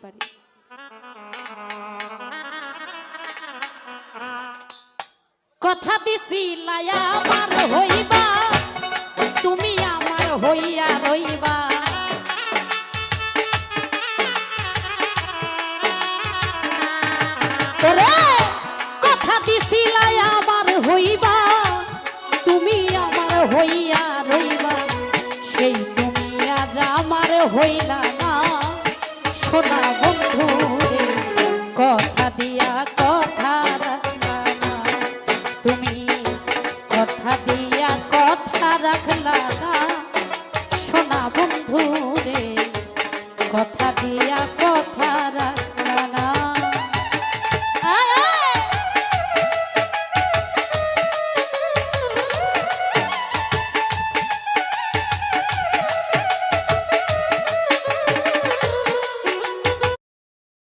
পারি। কথা দিছিলাই আমার হইবা, তুমি আমার হইয়া রইবা। কথা দিছিলাই আমার হইবা, তুমি আমার হইয়া রইবা। সেই তুমি আজ আমার হইলা না সোনা